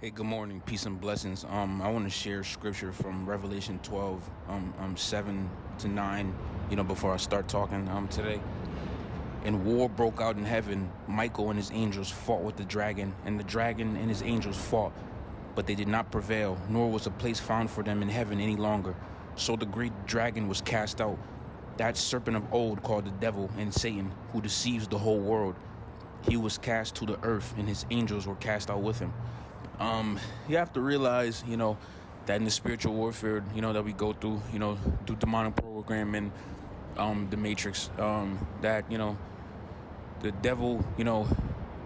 Hey, good morning, peace and blessings. I want to share scripture from Revelation 12, 7 to 9. Before I start talking today. And war broke out in heaven. Michael and his angels fought with the dragon, and the dragon and his angels fought, but they did not prevail, nor was a place found for them in heaven any longer. So the great dragon was cast out, that serpent of old called the devil and Satan, who deceives the whole world. He was cast to the earth, and his angels were cast out with him. You have to realize, that in the spiritual warfare, that we go through, through demonic programming, the matrix, that, the devil,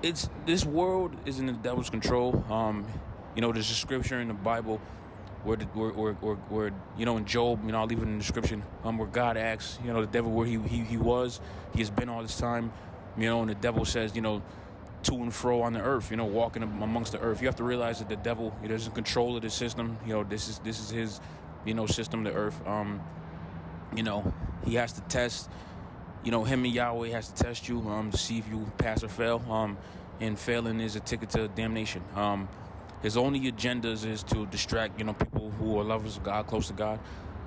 it's this world is in the devil's control. There's a scripture in the Bible where in Job, I'll leave it in the description, where God asks, the devil where he has been all this time, and the devil says, to and fro on the earth, walking amongst the earth. You have to realize that the devil, he doesn't control the system. This is his, system, the earth. He has to test, him and Yahweh has to test you, to see if you pass or fail. And failing is a ticket to damnation. His only agendas is to distract, people who are lovers of God, close to God.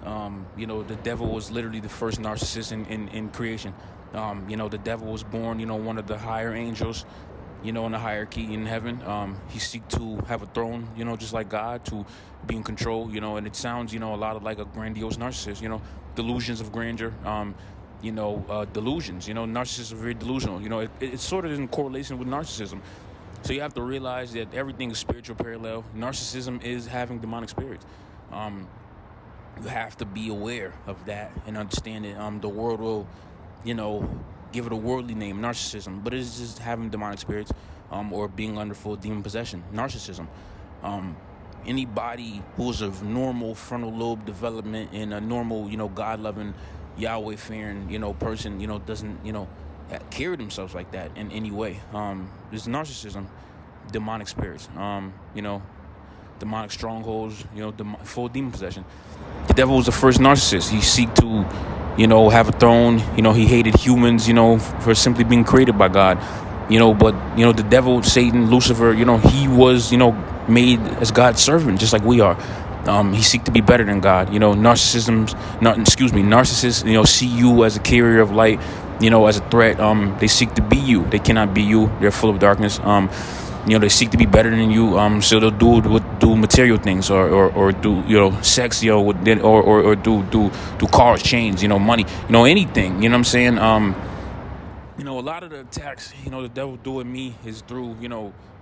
The devil was literally the first narcissist in creation. The devil was born, one of the higher angels, in the hierarchy in heaven. He seek to have a throne, just like God, to be in control, and it sounds, a lot of like a grandiose narcissist, delusions of grandeur, delusions, narcissists are very delusional, it sort of is in correlation with narcissism. So you have to realize that everything is spiritual parallel. Narcissism is having demonic spirits. You have to be aware of that and understand it. The world will, give it a worldly name, narcissism, but it's just having demonic spirits, or being under full demon possession, narcissism. Anybody who's of normal frontal lobe development and a normal, God-loving, Yahweh-fearing, person, doesn't, carry themselves like that in any way. There's narcissism, demonic spirits, demonic strongholds, full demon possession. The devil was the first narcissist. He seek to, have a throne. He hated humans, for simply being created by God. But, the devil, Satan, Lucifer, he was, made as God's servant, just like we are. He seek to be better than God. Narcissists, see you as a carrier of light, as a threat. They seek to be you. They cannot be you. They're full of darkness. They seek to be better than you. So they'll do material things or do, sex, or do cars, chains, money, anything. You know what I'm saying? A lot of the attacks, the devil doing me is through,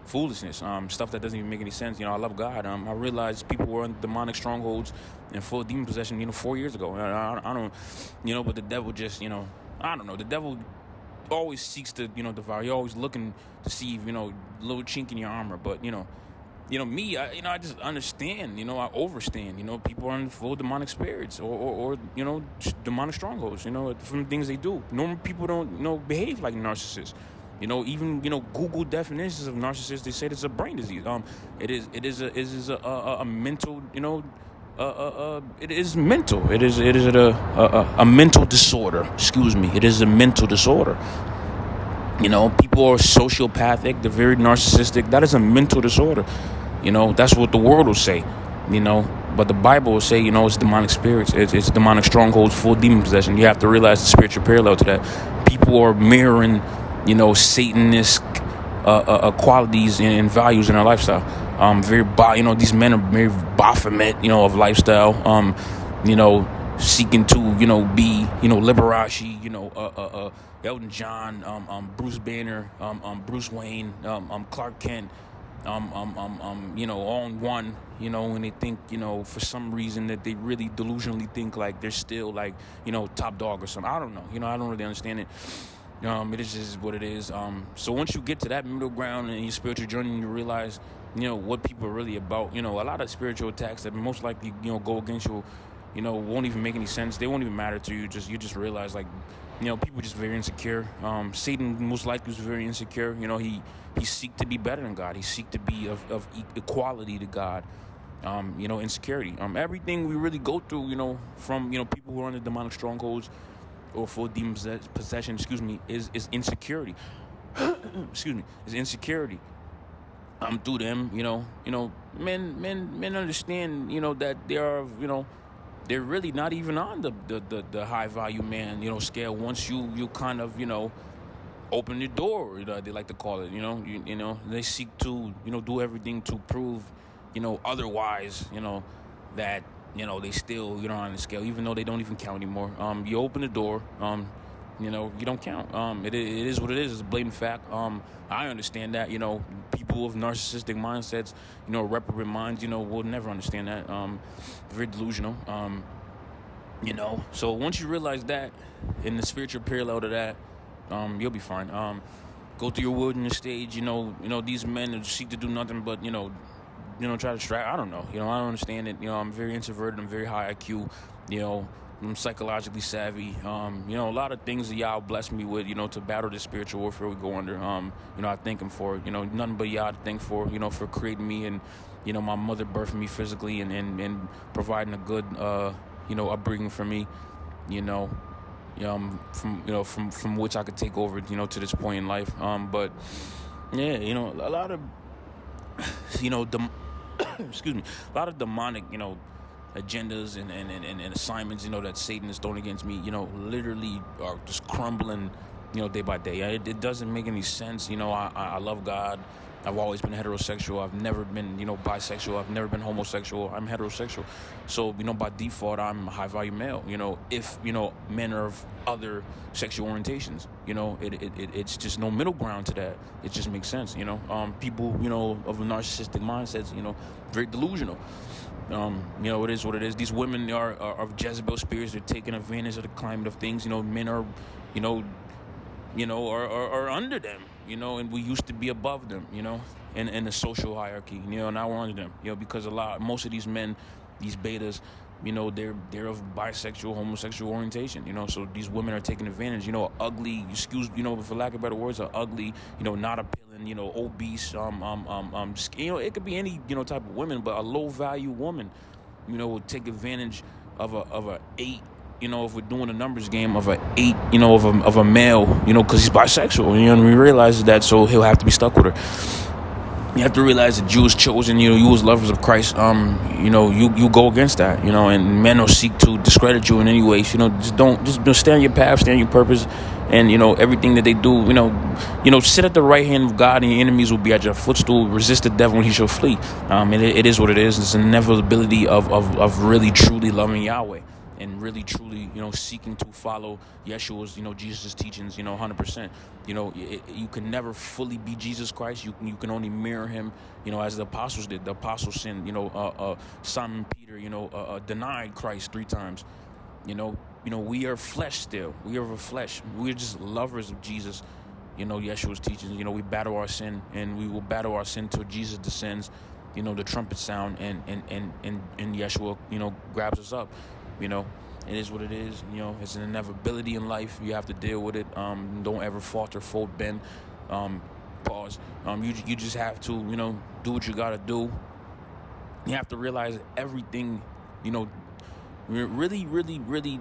foolishness, stuff that doesn't even make any sense. I love God. I realized people were in demonic strongholds and full demon possession, 4 years ago. I don't, but the devil just, I don't know. The devil always seeks to, devour. You're always looking to see, little chink in your armor. But, me, I just understand, I overstand, people are in full demonic spirits or demonic strongholds, from things they do. Normal people don't, behave like narcissists. Even, Google definitions of narcissists, they say it's a brain disease. It is a mental, it is mental. It is a mental disorder. Excuse me. It is a mental disorder. People are sociopathic. They're very narcissistic. That is a mental disorder. That's what the world will say. But the Bible will say, it's demonic spirits. It's demonic strongholds, full demon possession. You have to realize the spiritual parallel to that. People are mirroring, Satanist qualities and values in their lifestyle. These men are very Baphomet, of lifestyle. Seeking to, be, Liberace, Elton John, Bruce Banner, Bruce Wayne, Clark Kent, all in one, and they think, for some reason that they really delusionally think like they're still like, top dog or something. I don't know. I don't really understand it. It is just what it is. So once you get to that middle ground in your spiritual journey, you realize, what people are really about. A lot of spiritual attacks that most likely, go against you, won't even make any sense. They won't even matter to you. You just realize, like, people just very insecure. Satan most likely is very insecure. He seek to be better than God. He seek to be of equality to God. Insecurity. Everything we really go through, from, people who are under demonic strongholds or full demon possession, is insecurity. Is insecurity. through them, men understand, that they are, they're really not even on the high value man, scale. Once you kind of, open the door, they like to call it, they seek to, do everything to prove, otherwise, that, they still, on the scale, even though they don't even count anymore. You open the door, you don't count. It is what it is. It's a blatant fact. I understand that, people with narcissistic mindsets, reprobate minds, will never understand that. Very delusional. So once you realize that, in the spiritual parallel to that, you'll be fine. Go through your wilderness stage. These men that seek to do nothing but, try to distract. I don't know. I don't understand it. I'm very introverted. I'm very high IQ. I'm psychologically savvy. A lot of things that y'all blessed me with, to battle the spiritual warfare we go under. I thank him for it. Nothing but y'all to thank for, for creating me and, my mother birthed me physically and providing a good, upbringing for me, from which I could take over, to this point in life. But yeah, a lot of, excuse me, a lot of demonic, agendas and assignments, that Satan is throwing against me, literally are just crumbling, day by day. It doesn't make any sense. I love God. I've always been heterosexual. I've never been, bisexual. I've never been homosexual. I'm heterosexual. So, by default, I'm a high-value male. If, men are of other sexual orientations, it's just no middle ground to that. It just makes sense, People, of narcissistic mindsets, very delusional. It is what it is. These women are of Jezebel spirits. They're taking advantage of the climate of things. Men are, are under them, and we used to be above them, in the social hierarchy, now we're under them, because most of these men, these betas, they're of bisexual, homosexual orientation, so these women are taking advantage, ugly, for lack of better words, are ugly, not appealing, obese, it could be any, type of women, but a low value woman, will take advantage of a 8, if we're doing a numbers game, of a 8, of a male, because he's bisexual, and we realize that, so he'll have to be stuck with her. You have to realize that you was chosen, you was lovers of Christ, you go against that, and men will seek to discredit you in any way, just stay on your path, stay on your purpose, and, everything that they do, sit at the right hand of God, and your enemies will be at your footstool. Resist the devil and he shall flee. It is what it is. It's an inevitability of really, truly loving Yahweh. And really, truly, seeking to follow Yeshua's, Jesus' teachings, 100%. You can never fully be Jesus Christ. You can only mirror him, as the apostles did. The apostles sinned, Simon Peter, denied Christ 3 times. We are flesh still. We are of flesh. We're just lovers of Jesus, Yeshua's teachings. We battle our sin, and we will battle our sin till Jesus descends, the trumpet sound, and Yeshua, grabs us up. It is what it is. It's an inevitability in life. You have to deal with it. Don't ever falter, fold, bend, pause. You just have to, do what you gotta do. You have to realize everything, really, really, really,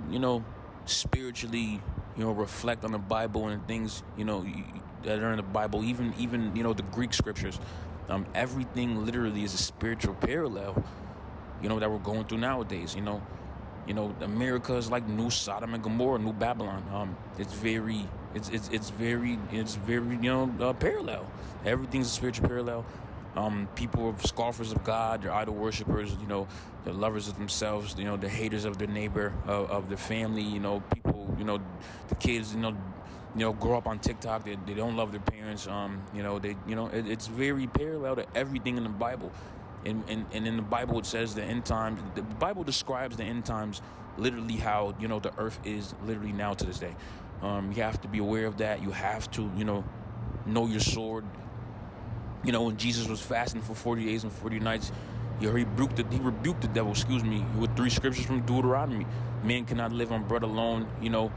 spiritually, reflect on the Bible and things, that are in the Bible. Even, the Greek scriptures. Everything literally is a spiritual parallel, that we're going through nowadays. America is like new Sodom and Gomorrah, new Babylon. It's very, parallel. Everything's a spiritual parallel. People are scoffers of God, they're idol worshipers, they're lovers of themselves, they're haters of their neighbor, of their family, people, the kids, grow up on TikTok, they don't love their parents, it's very parallel to everything in the Bible. And in the Bible it says the end times. The Bible describes the end times literally how the earth is literally now to this day. You have to be aware of that. You have to know your sword. When Jesus was fasting for 40 days and 40 nights, he rebuked the devil. With 3 scriptures from Deuteronomy. Man cannot live on bread alone. You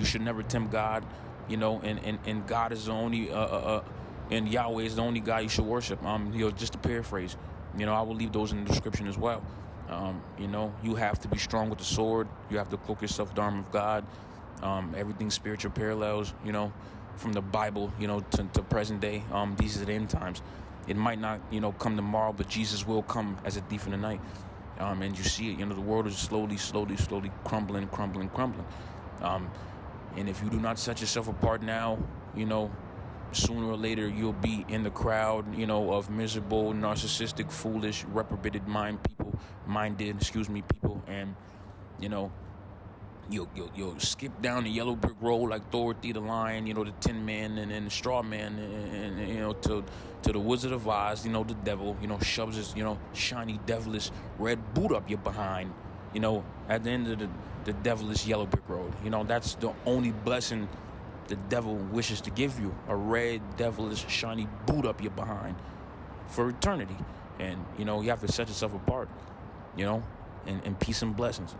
should never tempt God. And God is the only and Yahweh is the only God you should worship. Just to paraphrase. I will leave those in the description as well. You have to be strong with the sword. You have to cloak yourself with the armor of God. Everything's spiritual parallels, from the Bible, to present day. These are the end times. It might not, come tomorrow, but Jesus will come as a thief in the night. And you see it, the world is slowly crumbling. And if you do not set yourself apart now, sooner or later you'll be in the crowd, of miserable, narcissistic, foolish, reprobated people, and you'll skip down the yellow brick road like Dorothy the Lion, the Tin Man and the Straw Man, and to the Wizard of Oz, the devil, shoves his, shiny, devilish red boot up your behind, at the end of the devilish yellow brick road. That's the only blessing the devil wishes to give you, a red, devilish, shiny boot up your behind for eternity. And, you have to set yourself apart, and peace and blessings.